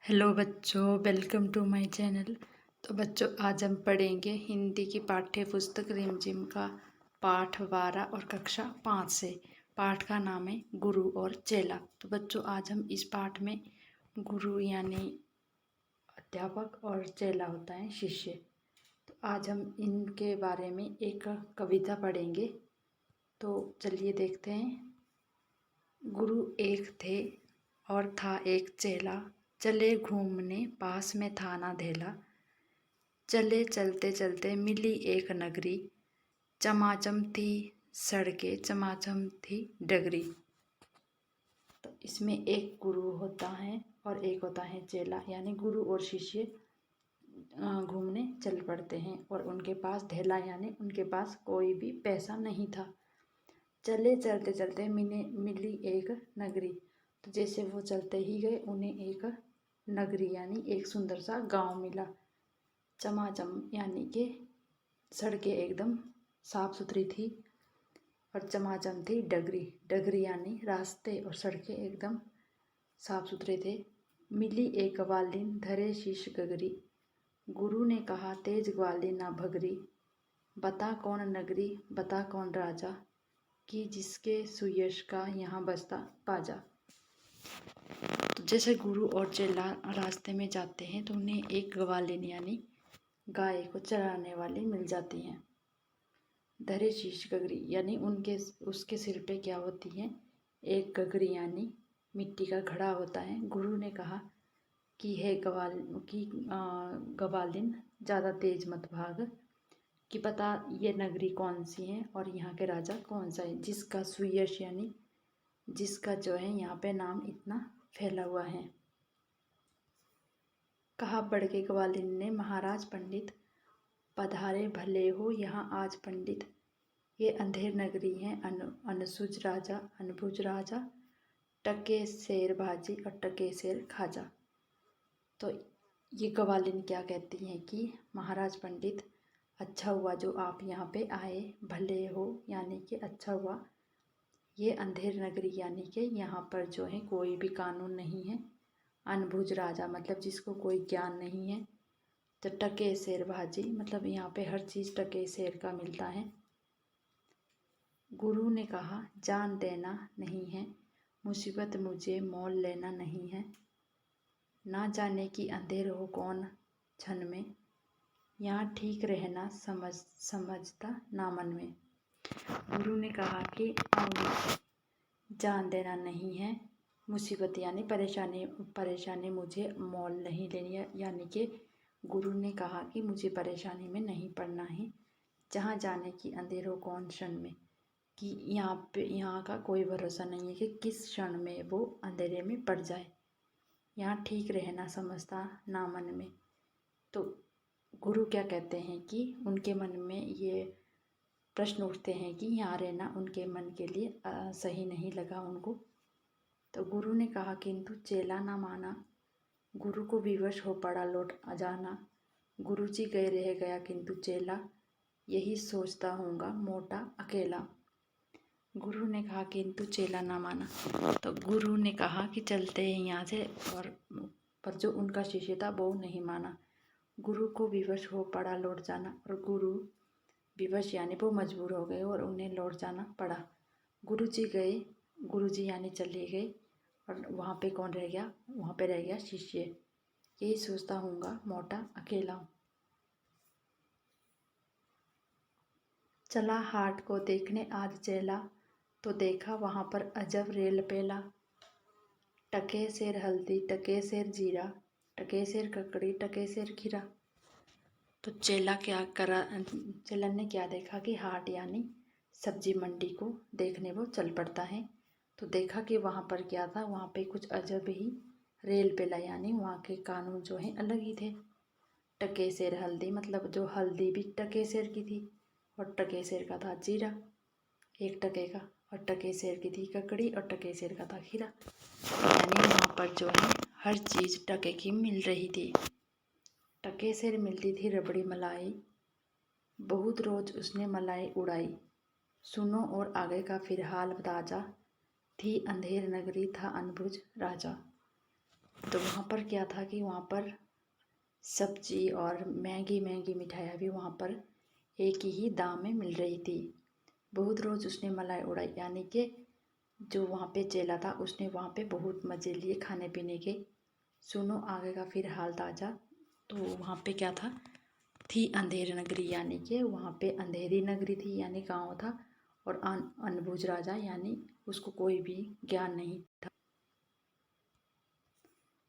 Hello बच्चों, welcome to my channel. तो बच्चों, आज हम पढ़ेंगे हिंदी की पाठ्य पुस्तक रिमझिम का पाठ 12 और कक्षा 5 से। पाठ का नाम है गुरु और चेला। तो बच्चों, आज हम इस पाठ में गुरु यानी अध्यापक और चेला होता है शिष्य। तो आज हम इनके बारे में एक कविता पढ़ेंगे। तो चलिए देखते हैं। गुरु एक थे और था एक चेला, चले घूमने पास में था ना धेला। चले चलते चलते मिली एक नगरी, चमाचम थी सड़कें चमाचम थी डगरी। तो इसमें एक गुरु होता है और एक होता है चेला, यानी गुरु और शिष्य घूमने चल पड़ते हैं और उनके पास धेला यानी उनके पास कोई भी पैसा नहीं था। चले चलते चलते मिली एक नगरी। तो जैसे वो चलते ही गए, उन्हें एक नगरी यानी एक सुंदर सा गांव मिला। चमाचम यानी कि सड़कें एकदम साफ सुथरी थी और चमाचम थी डगरी। डगरी यानी रास्ते और सड़कें एकदम साफ सुथरे थे। मिली एक ग्वालिन धरे शीश गगरी, गुरु ने कहा तेज ग्वालिन ना भगरी। बता कौन नगरी बता कौन राजा, कि जिसके सुयश का यहाँ बसता बाजा। तो जैसे गुरु और चेला रास्ते में जाते हैं तो उन्हें एक ग्वालिन यानी गाय को चराने वाली मिल जाती हैं। धरे शीश गगरी यानी उसके सिर पे क्या होती है, एक गगरी यानी मिट्टी का घड़ा होता है। गुरु ने कहा कि है ग्वालिन ज़्यादा तेज मत भाग, कि पता ये नगरी कौन सी है और यहाँ के राजा कौन सा है, जिसका सुयश यानी जिसका जो है यहाँ पे नाम इतना फैला हुआ है। कहा बढ़ के ग्वालिन ने महाराज पंडित, पधारे भले हो यहाँ आज पंडित। ये अंधेर नगरी है अनसुज राजा अनबुझ राजा, टके शेर भाजी और टके शेर खाजा। तो ये ग्वालिन क्या कहती हैं कि महाराज पंडित, अच्छा हुआ जो आप यहाँ पे आए, भले हो यानी कि अच्छा हुआ। ये अंधेर नगरी यानी कि यहाँ पर जो है कोई भी कानून नहीं है। अनबुझ राजा मतलब जिसको कोई ज्ञान नहीं है। तो टके शेर भाजी मतलब यहाँ पे हर चीज़ टके शेर का मिलता है। गुरु ने कहा जान देना नहीं है, मुसीबत मुझे मोल लेना नहीं है। ना जाने की अंधेर हो कौन क्षण में, यहाँ ठीक रहना समझता ना मन में। गुरु ने कहा कि जान देना नहीं है, मुसीबत यानी परेशानी मुझे मोल नहीं लेनी है, यानी कि गुरु ने कहा कि मुझे परेशानी में नहीं पड़ना है। जहाँ जाने की अंधेर हो कौन क्षण में, कि यहाँ का कोई भरोसा नहीं है कि किस क्षण में वो अंधेरे में पड़ जाए। यहाँ ठीक रहना समझता ना मन में। तो गुरु क्या कहते हैं कि उनके मन में ये प्रश्न उठते हैं कि यहाँ रहना उनके मन के लिए सही नहीं लगा उनको। तो गुरु ने कहा किंतु चेला ना माना, गुरु को विवश हो पड़ा लौट जाना। गुरु जी गए रह गया किंतु चेला, यही सोचता होगा मोटा अकेला। गुरु ने कहा किंतु चेला ना माना। तो गुरु ने कहा कि चलते हैं यहाँ से, पर जो उनका शिष्य था वो नहीं माना। गुरु को विवश हो पड़ा लौट जाना, और गुरु विवश यानी वो मजबूर हो गए और उन्हें लौट जाना पड़ा। गुरु जी गए, गुरु जी यानी चले गए, और वहाँ पे कौन रह गया, वहाँ पे रह गया शिष्य। यही सोचता होगा मोटा अकेला। चला हाट को देखने आज चेला, तो देखा वहाँ पर अजब रेल पेला। टके सेर हल्दी टके सेर जीरा, टके सेर ककड़ी टके सेर खीरा। तो चेला ने क्या देखा कि हाट यानी सब्जी मंडी को देखने वो चल पड़ता है। तो देखा कि वहाँ पर क्या था, वहाँ पे कुछ अजब ही रेल पेला, यानी वहाँ के कानून जो हैं अलग ही थे। टके सेर हल्दी मतलब जो हल्दी भी टके सेर की थी, और टके सेर का था जीरा 1 टके का, और टके सेर की थी ककड़ी, और टके सेर का था खीरा। यानी वहाँ पर जो है हर चीज़ टके की मिल रही थी। टके सेर मिलती थी रबड़ी मलाई, बहुत रोज उसने मलाई उड़ाई। सुनो और आगे का फिर हाल ताजा, थी अंधेर नगरी था अनबुझ राजा। तो वहाँ पर क्या था कि वहाँ पर सब्जी और महंगी महंगी मिठाइयाँ भी वहाँ पर एक ही दाम में मिल रही थी। बहुत रोज़ उसने मलाई उड़ाई, यानी कि जो वहाँ पे चेला था उसने वहाँ पे बहुत मज़े लिए खाने पीने के। सुनो आगे का फिर हाल ताजा। तो वहाँ पे क्या था, थी अंधेर नगरी, यानी कि वहाँ पे अंधेरी नगरी थी, यानी गाँव था। और अनबुझ राजा, यानी उसको कोई भी ज्ञान नहीं था।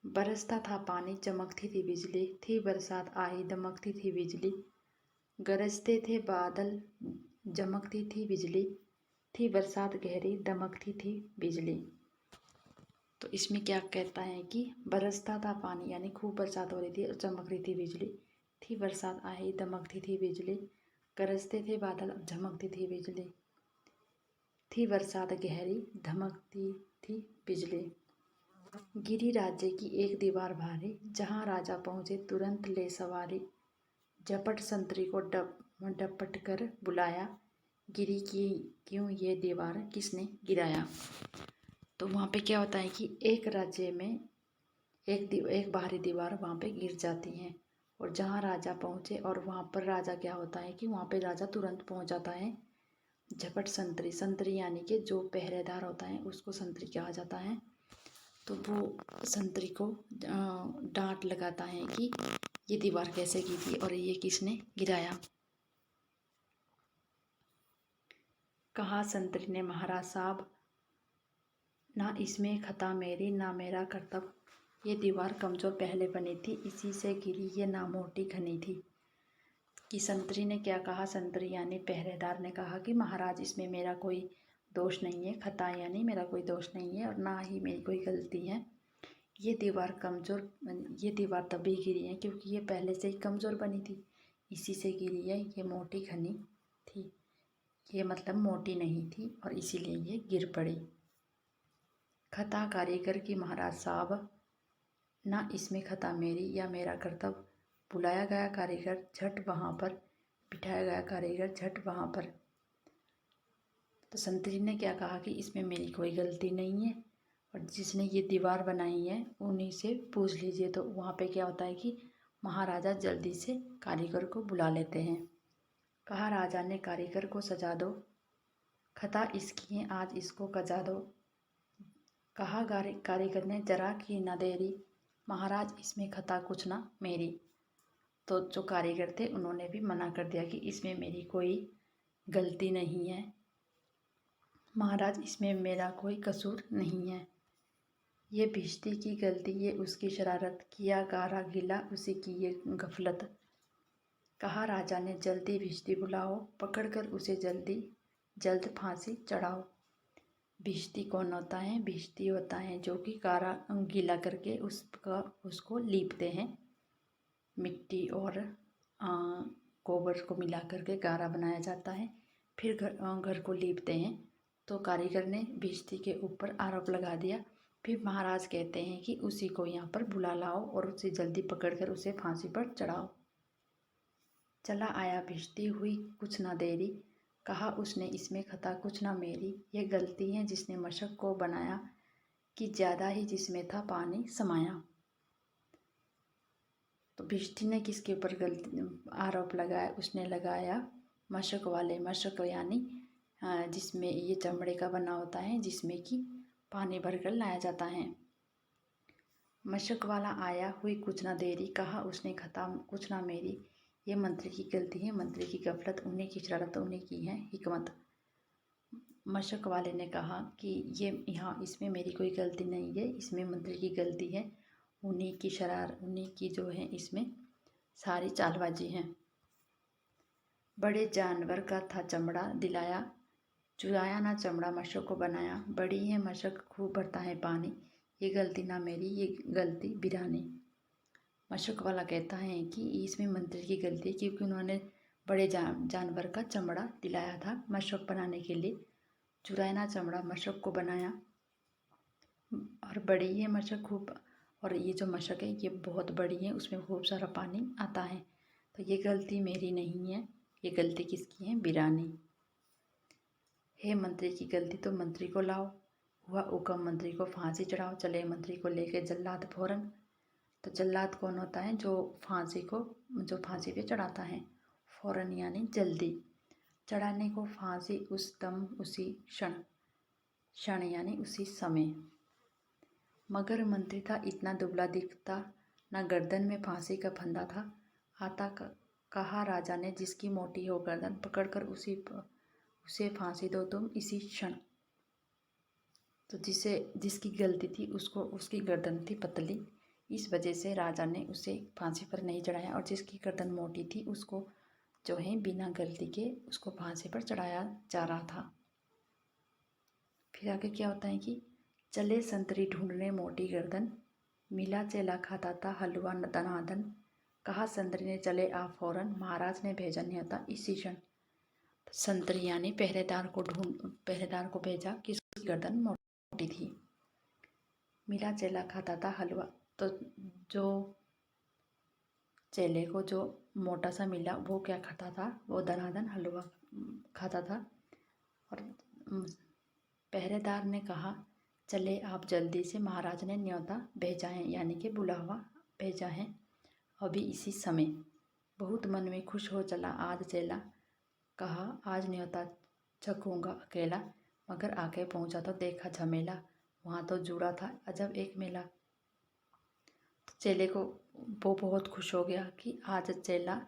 बरसता था पानी, चमकती थी बिजली, थी बरसात आई, दमकती थी बिजली। गरजते थे बादल, चमकती थी बिजली, थी बरसात गहरी, दमकती थी बिजली। तो इसमें क्या कहता है कि बरसता था पानी, यानी खूब बरसात हो रही थी और चमक रही थी बिजली। थी बरसात आई, दमकती थी बिजली। गरजते थे बादल, अब झमकती थी बिजली। थी बरसात गहरी, धमकती थी बिजली। गिरी राज्य की एक दीवार भारी, जहाँ राजा पहुँचे तुरंत ले सवारी। झपट संतरी को डपट कर बुलाया, गिरी की क्यों ये दीवार किसने गिराया। तो वहाँ पे क्या होता है कि एक राज्य में एक बाहरी दीवार वहाँ पे गिर जाती है, और जहाँ राजा पहुँचे, और वहाँ पर राजा क्या होता है कि वहाँ पे राजा तुरंत पहुँच जाता है। झपट संतरी, संतरी यानी कि जो पहरेदार होता है उसको संतरी कहा जाता है। तो वो संतरी को डांट लगाता है कि ये दीवार कैसे गिरी और ये किसने गिराया। कहा संतरी ने महाराज साहब, ना इसमें खता मेरी ना मेरा कर्तव्य, ये दीवार कमज़ोर पहले बनी थी, इसी से गिरी, ये ना मोटी घनी थी। कि संतरी ने क्या कहा, संतरी यानी पहरेदार ने कहा कि महाराज इसमें मेरा कोई दोष नहीं है, खता यानी मेरा कोई दोष नहीं है और ना ही मेरी कोई गलती है। ये दीवार तभी गिरी है क्योंकि ये पहले से ही कमज़ोर बनी थी, इसी से गिरी है। ये मोटी घनी थी, ये मतलब मोटी नहीं थी और इसीलिए ये गिर पड़ी। खता कारीगर की महाराज साहब, ना इसमें खता मेरी या मेरा कर्तव्य, बुलाया गया कारीगर झट वहाँ पर, बिठाया गया कारीगर झट वहाँ पर। तो संतरी ने क्या कहा कि इसमें मेरी कोई गलती नहीं है और जिसने ये दीवार बनाई है उन्हीं से पूछ लीजिए। तो वहाँ पे क्या होता है कि महाराजा जल्दी से कारीगर को बुला लेते हैं। कहा राजा ने कारीगर को सजा दो, खता इसकी है आज इसको कजा दो। कहा कारीगर ने जरा की न देरी, महाराज इसमें खता कुछ ना मेरी। तो जो कारीगर थे उन्होंने भी मना कर दिया कि इसमें मेरी कोई गलती नहीं है, महाराज इसमें मेरा कोई कसूर नहीं है। ये भिश्ती की गलती, ये उसकी शरारत, किया गारा गिला उसी की ये गफलत। कहा राजा ने जल्दी भिश्ती बुलाओ, पकड़कर उसे जल्द फांसी चढ़ाओ। भिश्ती कौन होता है, भिश्ती होता है जो कि गारा गीला करके उसको लीपते हैं। मिट्टी और गोबर को मिला करके गारा बनाया जाता है, फिर घर को लीपते हैं। तो कारीगर ने भिश्ती के ऊपर आरोप लगा दिया। फिर महाराज कहते हैं कि उसी को यहाँ पर बुला लाओ और उसे जल्दी पकड़कर उसे फांसी पर चढ़ाओ। चला आया भिश्ती, हुई कुछ ना देरी, कहा उसने इसमें खता कुछ ना मेरी। ये गलती है जिसने मशक को बनाया, कि ज़्यादा ही जिसमें था पानी समाया। तो भिश्ती ने किसके ऊपर गलती आरोप लगाया, उसने लगाया मशक वाले। मशक यानी जिसमें ये चमड़े का बना होता है, जिसमें कि पानी भरकर लाया जाता है। मशक वाला आया, हुई कुछ ना देरी, कहा उसने खता कुछ ना मेरी। ये मंत्री की गलती है, मंत्री की गफलत, उन्हीं की शरारत, उन्हीं की है हिकमत। मशक वाले ने कहा कि ये यहाँ इसमें मेरी कोई गलती नहीं है, इसमें मंत्री की गलती है, उन्हीं की जो है इसमें सारी चालबाजी है। बड़े जानवर का था चमड़ा दिलाया, चुराया ना चमड़ा मशक को बनाया। बड़ी है मशक खूब भरता है पानी, ये गलती ना मेरी ये गलती बिरानी। मशक वाला कहता है कि इसमें मंत्री की गलती है क्योंकि उन्होंने बड़े जानवर का चमड़ा दिलाया था मशक बनाने के लिए, चुराया ना चमड़ा मशक को बनाया। और बड़ी है मशक खूब, और ये जो मशक है ये बहुत बड़ी है, उसमें खूब सारा पानी आता है। तो ये गलती मेरी नहीं है, ये गलती किसकी है, बिरानी। हे मंत्री की गलती तो मंत्री को लाओ, हुआ हुक्म मंत्री को फांसी चढ़ाओ। चले मंत्री को लेके जल्लाद फौरन। तो जल्लाद कौन होता है? जो फांसी पे चढ़ाता है। फौरन यानी जल्दी। चढ़ाने को फांसी उस दम उसी क्षण यानी उसी समय। मगर मंत्री था इतना दुबला दिखता, न गर्दन में फांसी का फंदा था। आता कहा राजा ने, जिसकी मोटी हो गर्दन पकड़कर उसे फांसी दो तुम इसी क्षण। तो जिसकी गलती थी उसकी गर्दन थी पतली, इस वजह से राजा ने उसे फांसी पर नहीं चढ़ाया, और जिसकी गर्दन मोटी थी उसको जो है बिना गलती के उसको फांसी पर चढ़ाया जा रहा था। फिर आगे क्या होता है कि चले संतरी ढूंढने मोटी गर्दन, मिला चेला खाता था हलवा दनादन। कहा संतरी ने, चले आ फौरन, महाराज ने भेजा न्योता इसी क्षण। संतरी यानी पहरेदार को भेजा कि उसकी गर्दन मोटी थी। मिला चेला खाता था हलवा, तो जो चेले को जो मोटा सा मिला वो क्या खाता था? वो दनादन हलवा खाता था। और पहरेदार ने कहा, चले आप जल्दी से, महाराज ने न्योता भेजा है, यानी कि बुलावा भेजा है अभी इसी समय। बहुत मन में खुश हो चला आज चेला, कहा आज न्योता चखूंगा अकेला। मगर आके पहुंचा तो देखा झमेला, वहाँ तो जुड़ा था अजब एक मेला। तो चेले को वो बहुत खुश हो गया कि आज चेला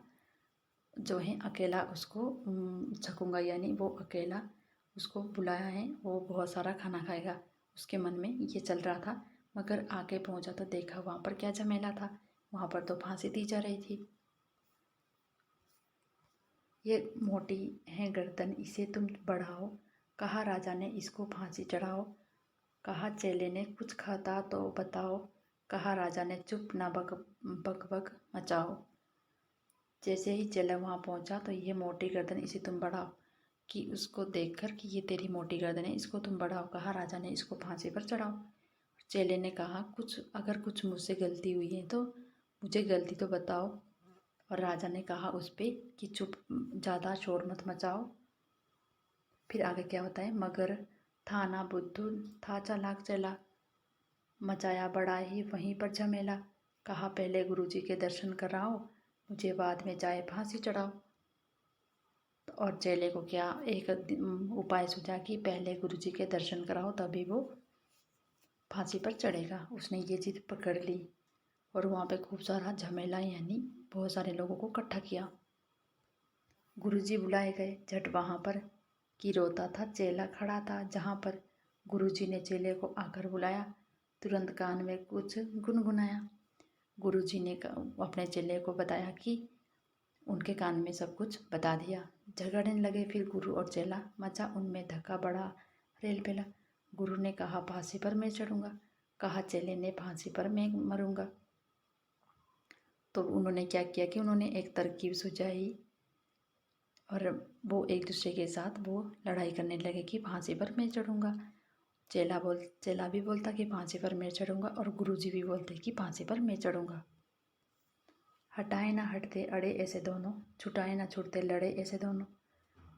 जो है अकेला उसको चखूंगा, यानी वो अकेला उसको बुलाया है, वो बहुत सारा खाना खाएगा। उसके मन में ये चल रहा था। मगर आके पहुंचा तो देखा वहाँ पर क्या झमेला था, वहाँ पर तो फांसी दी जा रही थी। ये मोटी है गर्दन, इसे तुम बढ़ाओ, कहा राजा ने इसको फांसी चढ़ाओ। कहा चेले ने, कुछ खाता तो बताओ, कहा राजा ने, चुप ना बक बक मचाओ। जैसे ही चेला वहाँ पहुँचा तो ये मोटी गर्दन इसे तुम बढ़ाओ, कि उसको देखकर कि ये तेरी मोटी गर्दन है, इसको तुम बढ़ाओ। कहा राजा ने, इसको फांसी पर चढ़ाओ। चेले ने कहा, अगर कुछ मुझसे गलती हुई है तो मुझे गलती तो बताओ। और राजा ने कहा उस पर कि चुप, ज़्यादा शोर मत मचाओ। फिर आगे क्या होता है, मगर था ना बुद्धू, था चालाक चेला, मचाया बड़ा ही वहीं पर झमेला। कहा पहले गुरुजी के दर्शन कराओ, मुझे बाद में जाए फांसी चढ़ाओ। और चेले को क्या एक उपाय सूझा कि पहले गुरुजी के दर्शन कराओ, तभी वो फांसी पर चढ़ेगा। उसने ये चीज़ पकड़ ली और वहाँ पे खूब सारा झमेला, यानी बहुत सारे लोगों को इकट्ठा किया। गुरुजी बुलाए गए झट वहाँ पर, कि रोता था चेला खड़ा था जहाँ पर। गुरुजी ने चेले को आकर बुलाया, तुरंत कान में कुछ गुनगुनाया। गुरुजी ने अपने चेले को बताया कि उनके कान में सब कुछ बता दिया। झगड़ने लगे फिर गुरु और चेला, मचा उनमें धक्का बड़ा रेल पेला। गुरु ने कहा फांसी पर मैं चढ़ूँगा, कहा चेले ने फांसी पर मैं मरूँगा। तो उन्होंने क्या किया कि उन्होंने एक तरकीब सुझाई और वो एक दूसरे के साथ वो लड़ाई करने लगे कि फांसी पर मैं चढ़ूँगा। चेला भी बोलता कि फांसी पर मैं चढ़ूँगा, और गुरुजी भी बोलते कि फांसी पर मैं चढ़ूँगा। हटाए ना हटते अड़े ऐसे दोनों, छुटाए ना छूटते लड़े ऐसे दोनों।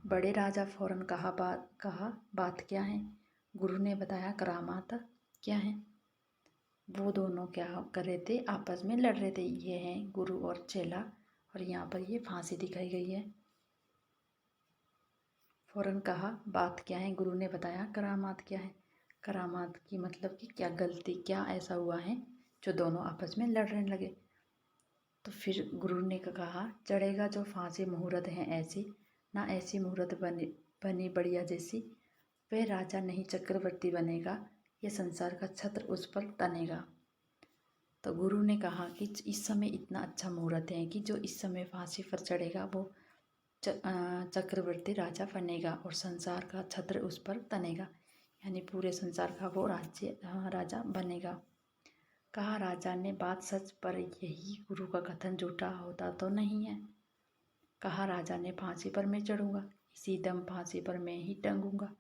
बड़े राजा फौरन कहा बात क्या है? गुरु ने बताया करामात क्या है। वो दोनों क्या कर रहे थे, आपस में लड़ रहे थे। ये हैं गुरु और चेला, और यहाँ पर ये फांसी दिखाई गई है। फौरन कहा बात क्या है? गुरु ने बताया करामात क्या है। करामात की मतलब कि क्या गलती, क्या ऐसा हुआ है जो दोनों आपस में लड़ने लगे। तो फिर गुरु ने कहा, चढ़ेगा जो फांसी मुहूर्त है ऐसी, ना ऐसी मुहूर्त बनी बढ़िया जैसी। वह राजा नहीं चक्रवर्ती बनेगा, ये संसार का छत्र उस पर तनेगा। तो गुरु ने कहा कि इस समय इतना अच्छा मुहूर्त है कि जो इस समय फांसी पर चढ़ेगा वो चक्रवर्ती राजा बनेगा, और संसार का छत्र उस पर तनेगा, यानी पूरे संसार का वो राजा बनेगा। कहा राजा ने बात सच, पर यही गुरु का कथन झूठा होता तो नहीं है। कहा राजा ने फांसी पर मैं चढ़ूँगा, इसी दम फांसी पर मैं ही टंगूंगा।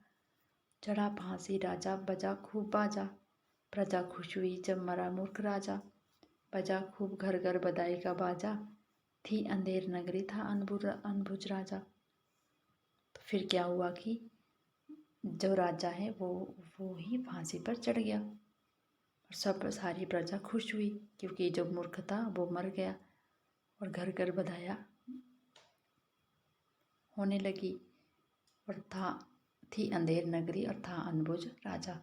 चढ़ा फांसी राजा, बजा खूब बाजा, प्रजा खुश हुई जब मरा मूर्ख राजा। बजा खूब घर घर बधाई का बाजा, थी अंधेर नगरी था अनबुझ राजा। तो फिर क्या हुआ कि जो राजा है वो ही फांसी पर चढ़ गया। और सब सारी प्रजा खुश हुई क्योंकि जो मूर्ख था वो मर गया। और घर घर बधाइयाँ होने लगी। और थी अंधेर नगरी और था अनबुझ राजा।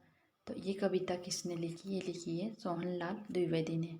तो ये कविता किसने लिखी? ये लिखी है सोहनलाल द्विवेदी ने।